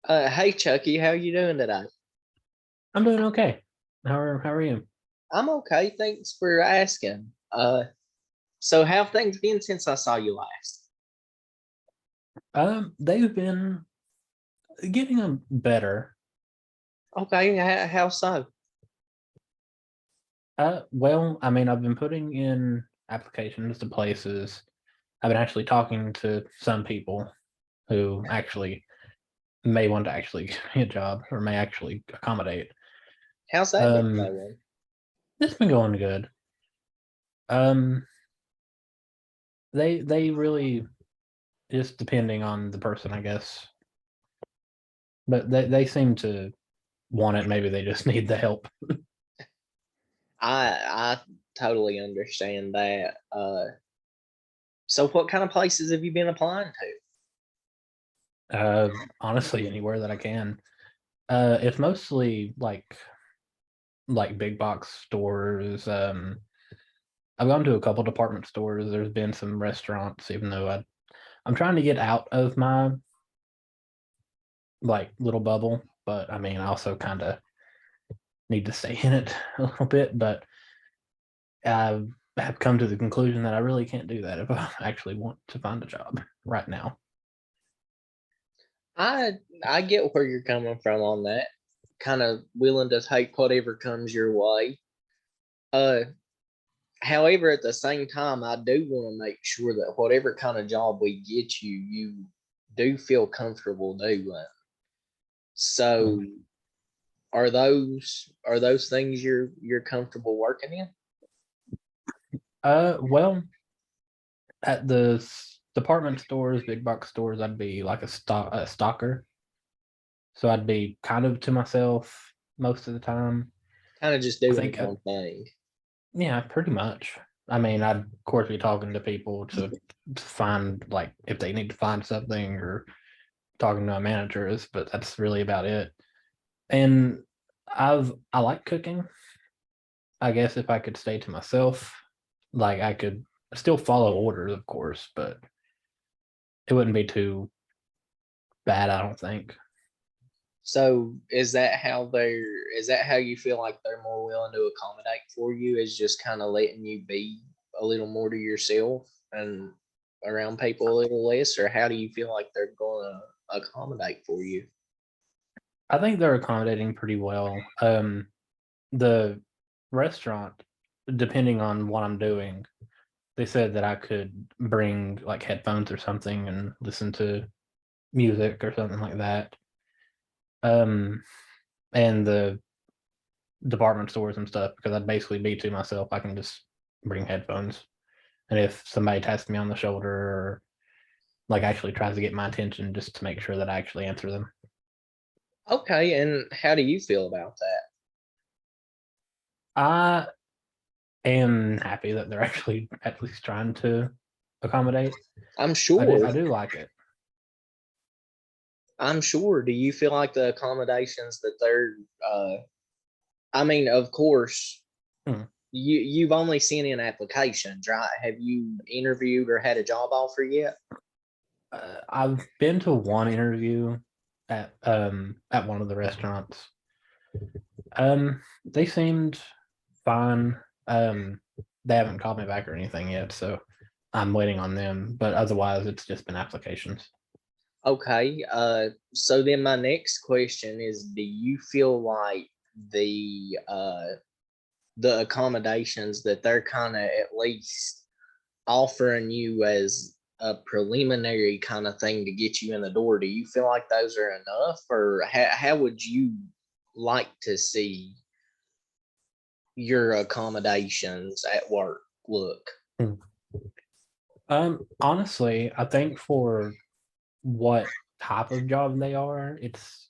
Hey Chucky, how you doing today? I'm doing okay. How are you? I'm okay, thanks for asking. So how have things been since I saw you last? They've been getting them better. Okay, how so? Well, I mean, I've been putting in applications to places. I've been actually talking to some people who actually may want to actually give me a job or may actually accommodate. How's that been Um, going? it's been going good. Um, they really just depending on the person, I guess. But they seem to want it. Maybe they just need the help. I totally understand that. So what kind of places have you been applying to? Honestly, anywhere that I can. It's mostly like big box stores. I've gone to a couple department stores. There's been some restaurants, even though I'm trying to get out of my like little bubble, but I mean, I also kind of need to stay in it a little bit. But I have come to the conclusion that I really can't do that if I actually want to find a job right now. I get where you're coming from on that. Kind of willing to take whatever comes your way. Uh, However, at the same time, I do want to make sure that whatever kind of job we get you, you do feel comfortable doing. So, are those things you're comfortable working in? Well, at the department stores, big box stores, I'd be like a stalker. So I'd be kind of to myself most of the time. Kind of just I doing think, your own thing. yeah, pretty much. I mean, I'd of course be talking to people to find like if they need to find something or talking to my managers, but that's really about it. And I like cooking. I guess if I could stay to myself, like I could still follow orders, of course, but it wouldn't be too bad, I don't think. So, is that how you feel like they're more willing to accommodate for you? Is just kind of letting you be a little more to yourself and around people a little less, or how do you feel like they're going to accommodate for you? I think they're accommodating pretty well. The restaurant, depending on what I'm doing, they said that I could bring like headphones or something and listen to music or something like that. Um, and the department stores and stuff, because I'd basically be to myself, I can just bring headphones. And if somebody taps me on the shoulder or like actually tries to get my attention, just to make sure that I actually answer them. Okay, and how do you feel about that? I am happy that they're actually at least trying to accommodate. I'm I do sure. I do like it. I'm sure. Do you feel like the accommodations that they're I mean, of course, Hmm. you've only sent in applications, right? Have you interviewed or had a job offer yet? I've been to one interview at one of the restaurants. They seemed fine. They haven't called me back or anything yet, so I'm waiting on them. But otherwise, it's just been applications. Okay. So then my next question is, do you feel like the accommodations that they're kind of at least offering you as a preliminary kind of thing to get you in the door, do you feel like those are enough, or how would you like to see your accommodations at work look? Hmm. Honestly, I think for what type of job they are, it's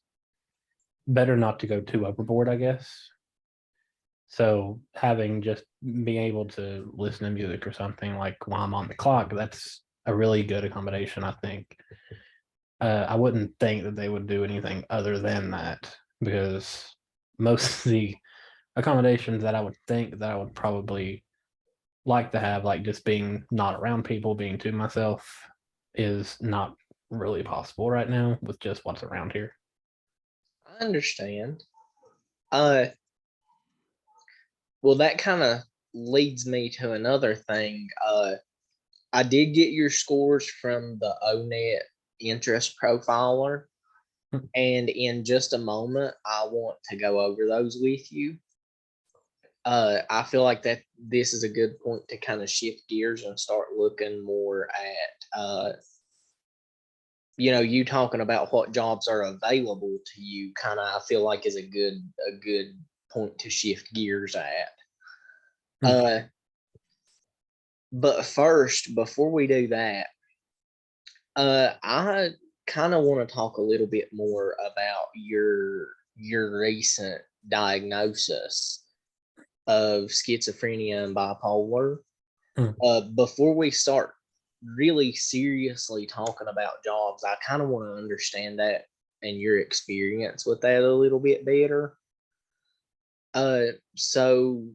better not to go too overboard, I guess. So having just being able to listen to music or something like while I'm on the clock, that's a really good accommodation, I think. I wouldn't think that they would do anything other than that because most of the accommodations that I would think that I would probably like to have, like just being not around people, being to myself, is not really possible right now with just what's around here. I understand. Uh, well, that kind of leads me to another thing. I did get your scores from the ONET interest profiler, Hmm. and in just a moment, I want to go over those with you. I feel like that this is a good point to kind of shift gears and start looking more at, you talking about what jobs are available to you. Kind of, I feel like is a good point to shift gears at. Hmm. Uh, but first, before we do that, I kind of want to talk a little bit more about your recent diagnosis of schizophrenia and bipolar. Hmm. Before we start really seriously talking about jobs, I kind of want to understand that and your experience with that a little bit better. So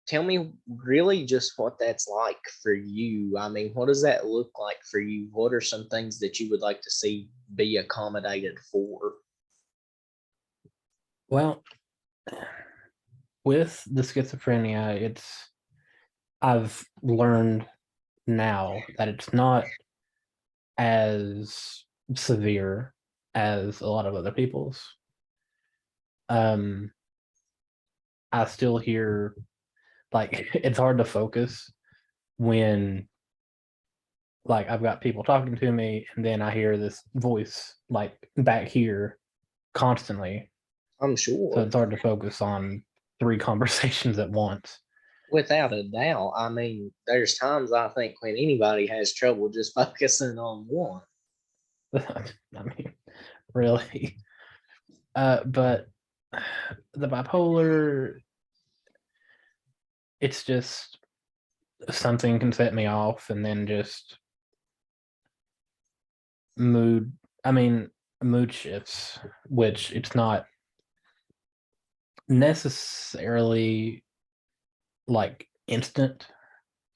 tell me really just what that's like for you. I mean, what does that look like for you? What are some things that you would like to see be accommodated for? Well, with the schizophrenia, I've learned now that it's not as severe as a lot of other people's. Um, I still hear like it's hard to focus when like I've got people talking to me and then I hear this voice like back here constantly. I'm So sure. it's hard to focus on three conversations at once. Without a doubt. I mean, there's times I think when anybody has trouble just focusing on one. I mean, really. But the bipolar, it's just something can set me off and then just mood I mean mood shifts, which it's not necessarily like instant.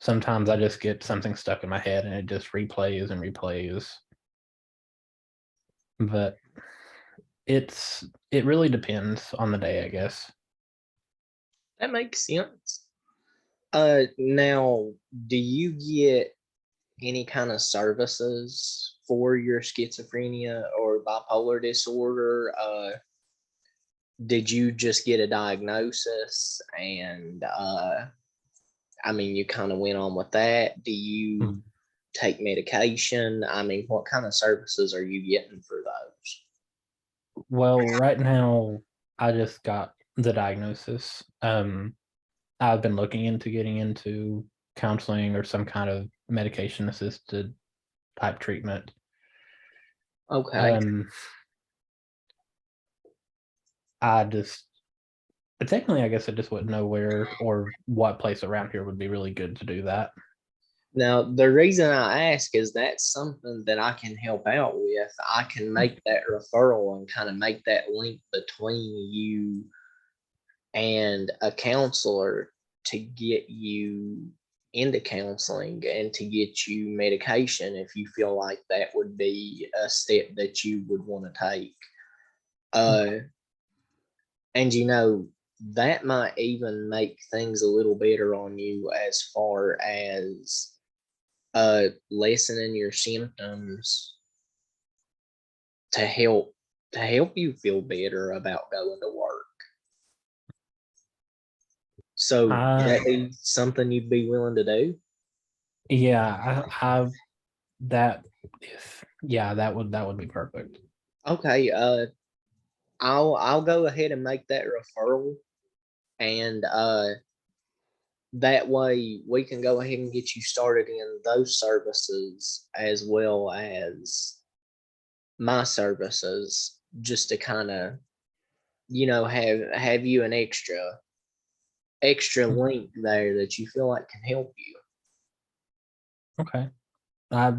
Sometimes I just get something stuck in my head and it just replays and replays. But it really depends on the day, I guess. That makes sense. Now, do you get any kind of services for your schizophrenia or bipolar disorder? Did you just get a diagnosis and I mean, you kind of went on with that? Do you Mm. take medication? I mean, what kind of services are you getting for those? Well, right now I just got the diagnosis. I've been looking into getting into counseling or some kind of medication assisted type treatment. Okay. Um, I just technically, I guess I just wouldn't know where or what place around here would be really good to do that. Now, the reason I ask is that's something that I can help out with. I can make that referral and kind of make that link between you and a counselor to get you into counseling and to get you medication if you feel like that would be a step that you would want to take. Uh, and that might even make things a little better on you as far as lessening your symptoms to help you feel better about going to work. So would Uh, that be something you'd be willing to do? yeah, I that if yeah, that would be perfect. Okay, I'll go ahead and make that referral, and that way we can go ahead and get you started in those services as well as my services, just to kind of have you an extra Mm. link there that you feel like can help you. Okay, I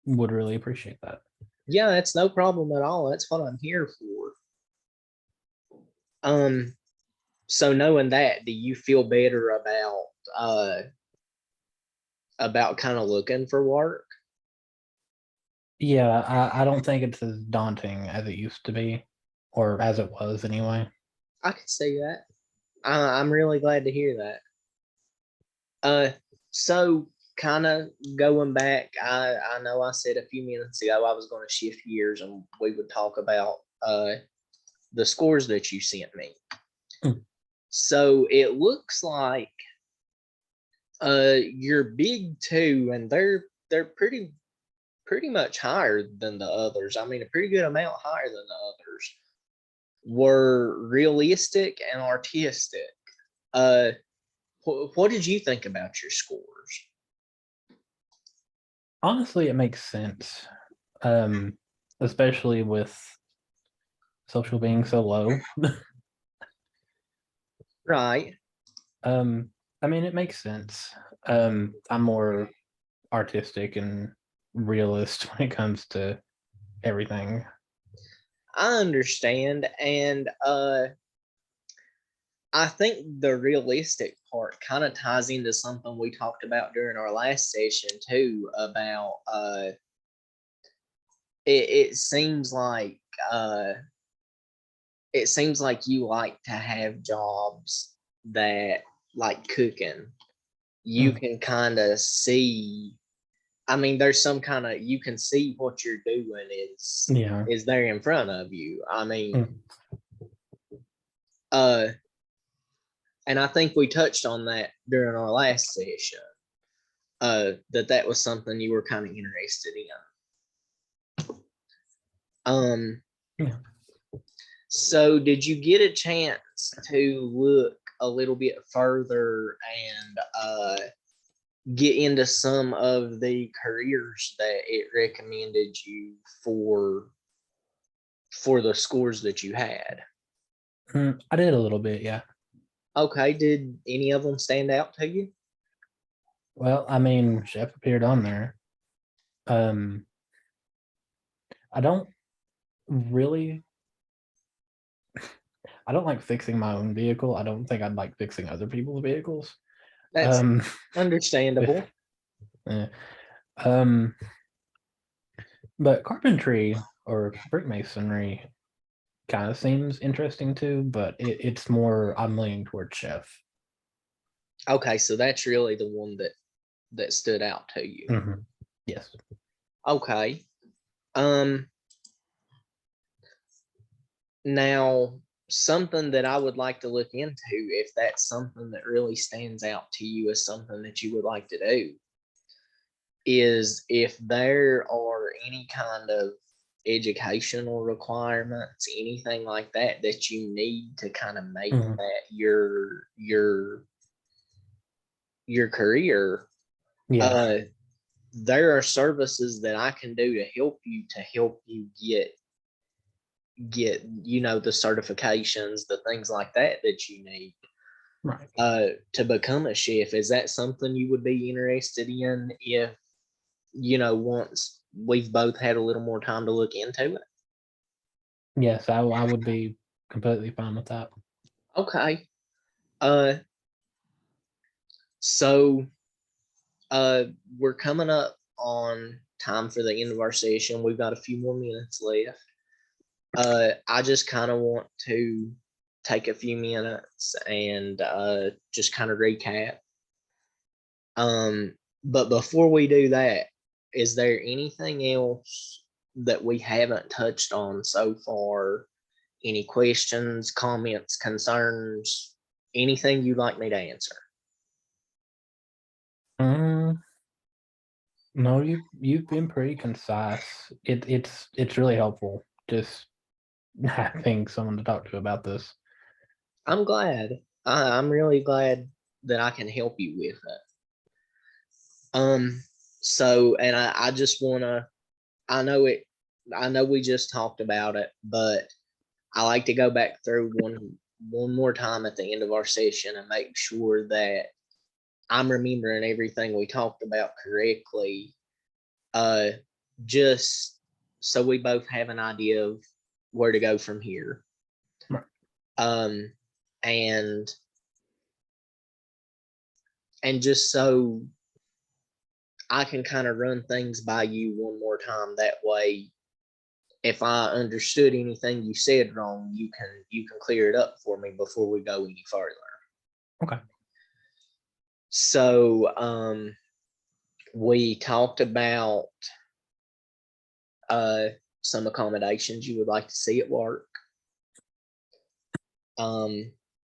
would really appreciate that. Yeah, that's no problem at all. That's what I'm here for. Um, so knowing that, do you feel better uh about kind of looking for work? Yeah, I don't think it's as daunting as it used to be. or as it was anyway. I could see that. I'm really glad to hear that. So kind of going back, I know I said a few minutes ago I was going to shift gears and we would talk about the scores that you sent me. Mm. So it looks like your big two, and they're pretty much higher than the others. I mean, a pretty good amount higher than the others. Were realistic and artistic. Uh, what did you think about your scores? Honestly, it makes sense, especially with social being so low. Right. I mean, it makes sense. I'm more artistic and realist when it comes to everything. I understand, and I think the realistic part kind of ties into something we talked about during our last session too. About it seems like uh, it seems like you like to have jobs that, like cooking, you Mm, can kind of see. I mean, there's some kind of, you can see what you're doing yeah. is there in front of you. I mean, Mm, uh, and I think we touched on that during our last session. That was something you were kind of interested in. Um, yeah. so did you get a chance to look a little bit further and get into some of the careers that it recommended you for the scores that you had? I did a little bit, yeah. Okay, did any of them stand out to you? Well, I mean, Chef appeared on there. Um, I don't really, I don't like fixing my own vehicle. I don't think I'd like fixing other people's vehicles. That's Um, if, understandable. eh, um, but carpentry or brick masonry kind of seems interesting too, but it's more, I'm leaning towards chef. Okay, so that's really the one that stood out to you. Mhm. Yes. Okay. Um Now something that I would like to look into, if that's something that really stands out to you as something that you would like to do, is if there are any kind of educational requirements, anything like that that you need to kind of make Mhm. that your career. Yeah. uh there are services that I can do to help you get the certifications, the things like that that you need Right. to become a chef. Is that something you would be interested in if once we've both had a little more time to look into it? Yes, I would be completely fine with that. Okay. uh so uh we're coming up on time for the end of our session. We've got a few more minutes left. I just kind of want to take a few minutes and just kind of recap. Um, but before we do that, is there anything else that we haven't touched on so far? Any questions, comments, concerns, anything you'd like me to answer? Mm, no, you've been pretty concise. It's really helpful just having someone to talk to about this. I'm glad. I'm really glad that I can help you with it. So, and I just want to, I know it, I know we just talked about it, but I like to go back through one more time at the end of our session and make sure that I'm remembering everything we talked about correctly. Uh, just so we both have an idea of where to go from here. Right. Um, and just so I can kind of run things by you one more time. That way, if I understood anything you said wrong, you can clear it up for me before we go any further. Okay. So we talked about some accommodations you would like to see at work.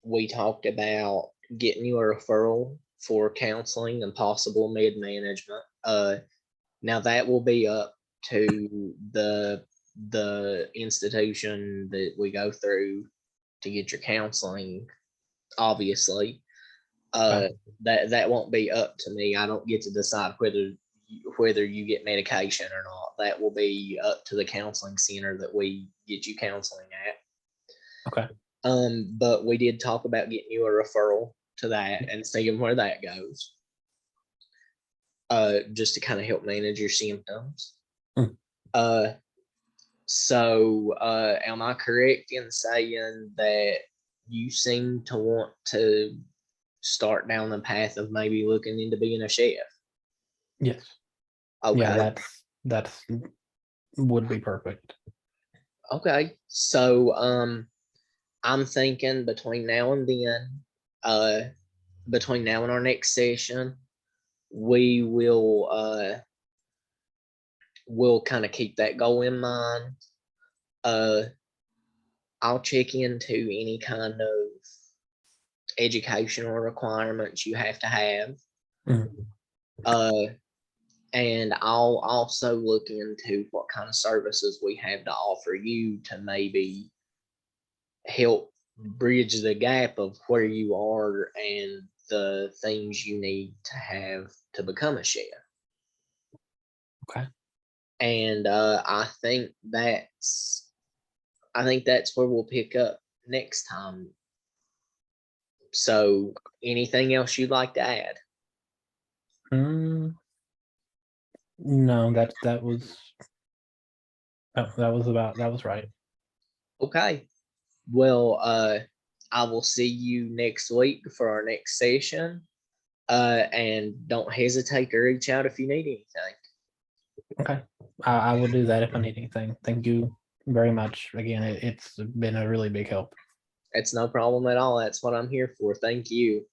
We talked about getting you a referral for counseling and possible mid management. Now that will be up to the institution that we go through to get your counseling. Obviously, Okay. that won't be up to me. I don't get to decide whether you get medication or not. That will be up to the counseling center that we get you counseling at. Okay. But we did talk about getting you a referral to that and seeing where that goes. Just to kind of help manage your symptoms. Mm. So am I correct in saying that you seem to want to start down the path of maybe looking into being a chef? Yes. Yeah, Okay. that's would be perfect. Okay. So I'm thinking between now and then, between now and our next session, we will kind of keep that goal in mind. I'll check into any kind of educational requirements you have to have. Mm. And I'll also look into what kind of services we have to offer you to maybe help bridge the gap of where you are and the things you need to have to become a chef. Okay. And I think that's where we'll pick up next time. So anything else you'd like to add? No, that was that was right. Okay. Well, I will see you next week for our next session. And don't hesitate to reach out if you need anything. Okay. I will do that if I need anything. Thank you very much. Again, it's been a really big help. It's no problem at all. That's what I'm here for. Thank you.